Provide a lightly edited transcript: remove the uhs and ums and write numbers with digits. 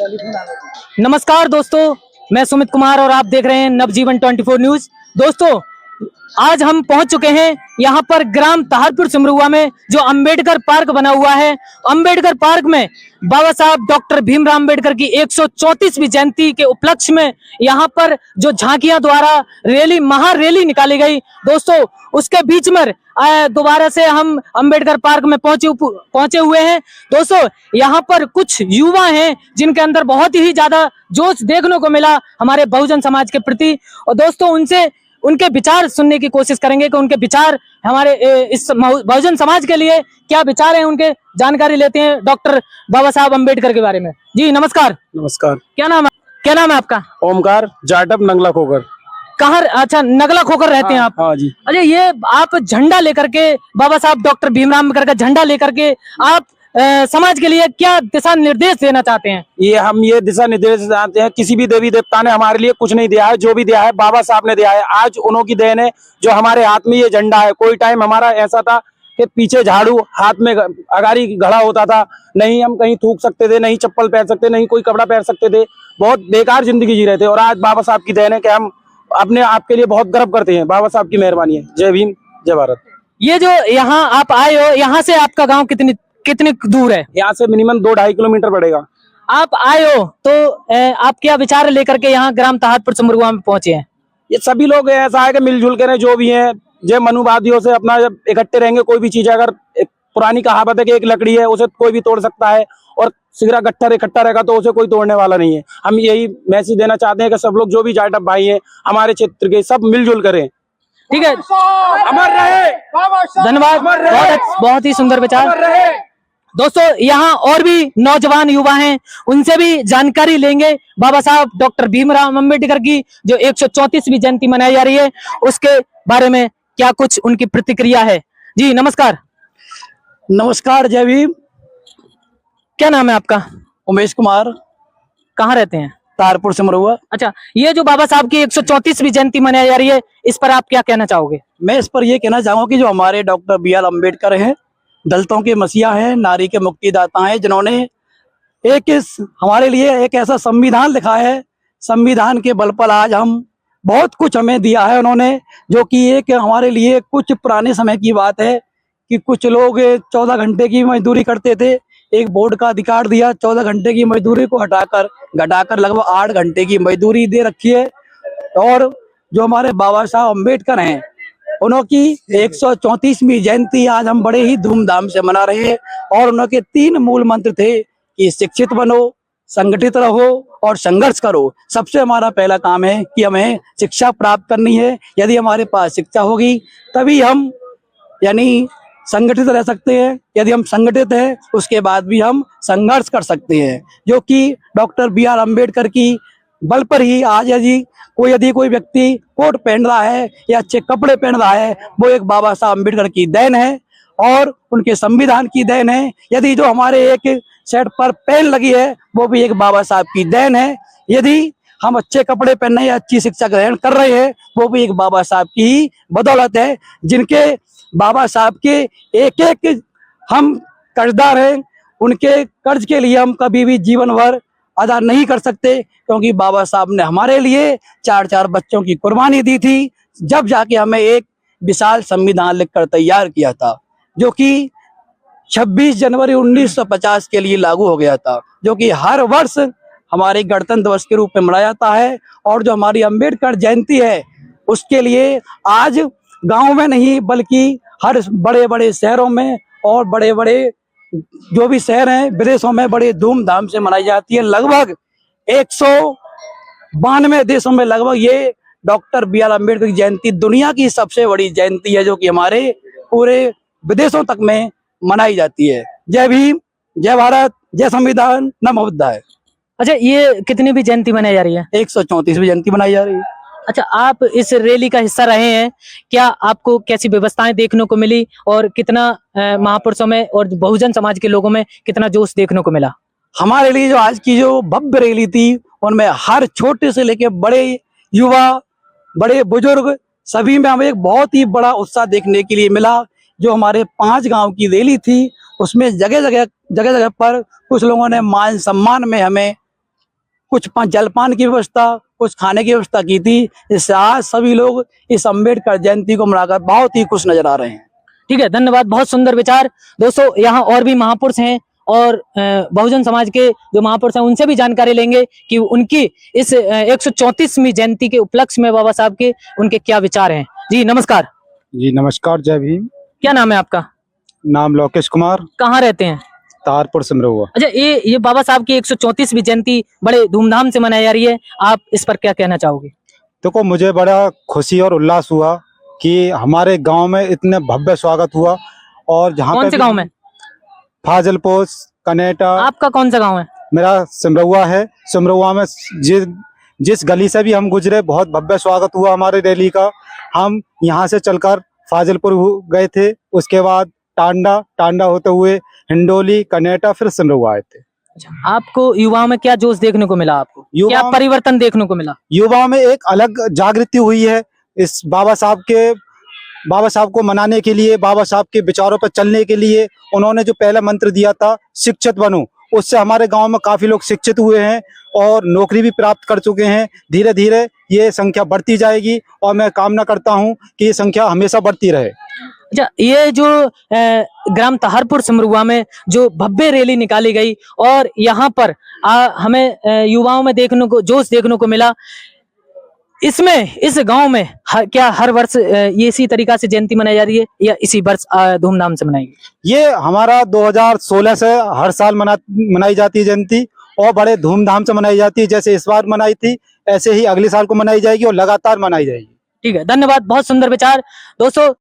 नमस्कार दोस्तों, मैं सुमित कुमार और आप देख रहे हैं नवजीवन 24 न्यूज। दोस्तों, आज हम पहुंच चुके हैं यहां पर ग्राम ताहरपुर सिमरुआ में जो अंबेडकर पार्क बना हुआ है। अंबेडकर पार्क में बाबा साहब डॉक्टर भीमराव अंबेडकर की 134वीं जयंती के उपलक्ष्य में यहां पर जो झांकियां द्वारा रैली महारैली निकाली गई। दोस्तों, उसके बीच में दोबारा से हम अंबेडकर पार्क में पहुंचे हुए हैं। दोस्तों, यहाँ पर कुछ युवा हैं जिनके अंदर बहुत ही ज्यादा जोश देखने को मिला हमारे बहुजन समाज के प्रति। और दोस्तों, उनके विचार सुनने की कोशिश करेंगे कि उनके विचार हमारे इस बहुजन समाज के लिए क्या विचार हैं, उनके जानकारी लेते हैं डॉक्टर बाबा साहब अंबेडकर के बारे में। जी नमस्कार। नमस्कार। क्या नाम है आपका? ओमकार, जाटप, नंगला खोकर। कहाँ? अच्छा, नगला खोकर रहते हैं आप? हाँ जी। अरे, ये आप झंडा लेकर के, बाबा साहब डॉक्टर भीमराव अम्बेडकर का झंडा लेकर के आप समाज के लिए क्या दिशा निर्देश देना चाहते हैं? हम ये दिशा निर्देश चाहते हैं, किसी भी देवी देवता ने हमारे लिए कुछ नहीं दिया है, जो भी दिया है बाबा साहब ने दिया है। आज उन्हों की देन है जो हमारे हाथ में ये झंडा है। कोई टाइम हमारा ऐसा था कि पीछे झाड़ू, हाथ में अगारी घड़ा होता था, नहीं हम कहीं थूक सकते थे, नहीं चप्पल पहन सकते, नहीं कोई कपड़ा पहन सकते थे, बहुत बेकार जिंदगी जी रहे थे। और आज बाबा साहब की देन है कि हम अपने आप के लिए बहुत गर्व करते हैं। बाबा साहब की मेहरबानी है। जय भीम, जय भारत। ये जो यहाँ आप आए हो, यहाँ से आपका गांव कितनी दूर है? यहाँ से मिनिमम 2-2.5 किलोमीटर पड़ेगा। आप आए हो तो आप क्या विचार लेकर के यहाँ ग्राम ताहरपुर सिमरुआ में पहुंचे हैं? ये सभी लोग ऐसा है कि मिलजुल कर जो भी हैं, जय मनुवादियों से अपना जब इकट्ठे रहेंगे, कोई भी चीज, अगर एक पुरानी कहावत है कि एक लकड़ी है उसे कोई भी तोड़ सकता है, और सिगरा गट्ठर इकट्ठा रहेगा तो उसे कोई तोड़ने वाला नहीं है। हम यही मैसेज देना चाहते हैं कि सब लोग जो भी जाटप भाई हैं हमारे क्षेत्र के, सब मिलजुल करें। ठीक है, अमर रहे। धन्यवाद। बहुत ही सुंदर विचार। दोस्तों, यहाँ और भी नौजवान युवा हैं, उनसे भी जानकारी लेंगे बाबा साहब डॉक्टर भीमराव अम्बेडकर की जो 134वीं जयंती मनाई जा रही है, उसके बारे में क्या कुछ उनकी प्रतिक्रिया है। जी नमस्कार। नमस्कार, जय भीम। क्या नाम है आपका? उमेश कुमार। कहाँ रहते हैं? तारपुर सिमरुआ। अच्छा, ये जो बाबा साहब की 134वीं जयंती मनाई जा रही है, इस पर आप क्या कहना चाहोगे? मैं इस पर यह कहना चाहूंगा कि जो हमारे डॉक्टर बी आर अम्बेडकर हैं, दलितों के मसीहा हैं, नारी के मुक्तिदाता हैं, जिन्होंने हमारे लिए एक ऐसा संविधान लिखा है। संविधान के बल पर आज हम बहुत कुछ हमें दिया है उन्होंने, जो कि एक हमारे लिए कुछ पुराने समय की बात है कि कुछ लोग 14 घंटे की मजदूरी करते थे। एक बोर्ड का अधिकार दिया, 14 घंटे की मजदूरी को घटाकर लगभग 8 घंटे की मजदूरी दे रखी है। और जो हमारे बाबा साहब अम्बेडकर हैं, उनकी 134वीं जयंती आज हम बड़े ही धूमधाम से मना रहे हैं। और उनके 3 मूल मंत्र थे कि शिक्षित बनो, संगठित रहो और संघर्ष करो। सबसे हमारा पहला काम है कि हमें शिक्षा प्राप्त करनी है। यदि हमारे पास शिक्षा होगी तभी हम यानी संगठित रह सकते हैं। यदि हम संगठित हैं, उसके बाद भी हम संघर्ष कर सकते हैं, जो कि डॉक्टर बी आर अम्बेडकर की बल पर ही आज यदि कोई व्यक्ति कोट पहन रहा है या अच्छे कपड़े पहन रहा है, वो एक बाबा साहब अम्बेडकर की देन है और उनके संविधान की देन है। यदि जो हमारे एक शर्ट पर पेन लगी है, वो भी एक बाबा साहब की देन है। यदि हम अच्छे कपड़े पहन रहे हैं या अच्छी शिक्षा ग्रहण कर रहे हैं, वो भी एक बाबा साहब की ही बदौलत है, जिनके बाबा साहब के एक एक हम कर्जदार हैं। उनके कर्ज के लिए हम कभी भी जीवन भर अदा नहीं कर सकते, क्योंकि बाबा साहब ने हमारे लिए 4-4 बच्चों की कुर्बानी दी थी, जब जाके हमें एक विशाल संविधान लिखकर तैयार किया था, जो कि 26 जनवरी 1950 के लिए लागू हो गया था, जो कि हर वर्ष हमारे गणतंत्र दिवस के रूप में मनाया जाता है। और जो हमारी अम्बेडकर जयंती है, उसके लिए आज गांव में नहीं बल्कि हर बड़े बड़े शहरों में और बड़े बड़े जो भी शहर हैं विदेशों में बड़े धूमधाम से मनाई जाती है। लगभग 192 देशों में लगभग ये डॉक्टर बी आर अम्बेडकर की जयंती दुनिया की सबसे बड़ी जयंती है, जो कि हमारे पूरे विदेशों तक में मनाई जाती है। जय भीम, जय भारत, जय संविधान, नमो बुद्धाय। अच्छा, ये कितनी भी जयंती मनाई जा रही है? 134वीं जयंती मनाई जा रही है। अच्छा, आप इस रैली का हिस्सा रहे हैं, क्या आपको कैसी व्यवस्थाएं देखने को मिली और कितना महापुरुषों में और बहुजन समाज के लोगों में कितना जोश देखने को मिला? हमारे लिए जो आज की जो भव्य रैली थी, उनमें हर छोटे से लेके बड़े युवा, बड़े बुजुर्ग, सभी में हमें एक बहुत ही बड़ा उत्साह देखने के लिए मिला। जो हमारे 5 गांव की रैली थी, उसमें जगह जगह पर कुछ लोगों ने मान सम्मान में हमें कुछ जलपान की व्यवस्था, कुछ खाने की व्यवस्था की थी, जिससे आज सभी लोग इस अम्बेडकर जयंती को मनाकर बहुत ही खुश नजर आ रहे हैं। ठीक है, धन्यवाद, बहुत सुंदर विचार। दोस्तों यहाँ और भी महापुरुष हैं और बहुजन समाज के जो महापुरुष हैं उनसे भी जानकारी लेंगे कि उनकी इस 134वीं जयंती के उपलक्ष्य में बाबा साहब के उनके क्या विचार हैं। जी नमस्कार। जी नमस्कार, जय भीम। क्या नाम है आपका? नाम लोकेश कुमार, कहाँ रहते हैं? तारपुर सिमरौआ। अच्छा, ये बाबा साहब की 134वीं जयंती बड़े धूमधाम से मनाई जा रही है, आप इस पर क्या कहना चाहोगे? देखो, मुझे बड़ा खुशी और उल्लास हुआ कि हमारे गांव में इतने भव्य स्वागत हुआ। और जहाँ कौन से गांव में? फाजिलपुर, कनेटा। आपका कौन सा गांव है? मेरा सिमरौआ है। सिमरौआ में जिस गली से भी हम गुजरे, बहुत भव्य स्वागत हुआ हमारे रैली का। हम यहाँ से चलकर फाजिलपुर गए थे, उसके बाद टांडा होते हुए हिंडोली, कनेटा, फिर सिमरौआ आए थे। अच्छा, आपको युवाओं में क्या जोश देखने को मिला? आपको क्या परिवर्तन देखने को मिला? युवाओं में एक अलग जागृति हुई है इस बाबा साहब को मनाने के लिए, बाबा साहब के विचारों पर चलने के लिए। उन्होंने जो पहला मंत्र दिया था, शिक्षित बनो, उससे हमारे गांव में काफी लोग शिक्षित हुए हैं और नौकरी भी प्राप्त कर चुके हैं। धीरे धीरे ये संख्या बढ़ती जाएगी और मैं कामना करता हूं कि ये संख्या हमेशा बढ़ती रहे। अच्छा, ये जो ग्राम तहारपुर सिमरुआ में जो भव्य रैली निकाली गई और यहाँ पर हमें युवाओं में जोश देखने को मिला, इसमें इस गांव में क्या हर वर्ष ये इसी तरीका से जयंती मनाई जा रही है या इसी वर्ष धूमधाम से मनाई? ये हमारा 2016 से हर साल मनाई जाती है जयंती और बड़े धूमधाम से मनाई जाती है। जैसे इस बार मनाई थी, ऐसे ही अगले साल को मनाई जाएगी और लगातार मनाई जाएगी। ठीक है, धन्यवाद, बहुत सुंदर विचार। दोस्तों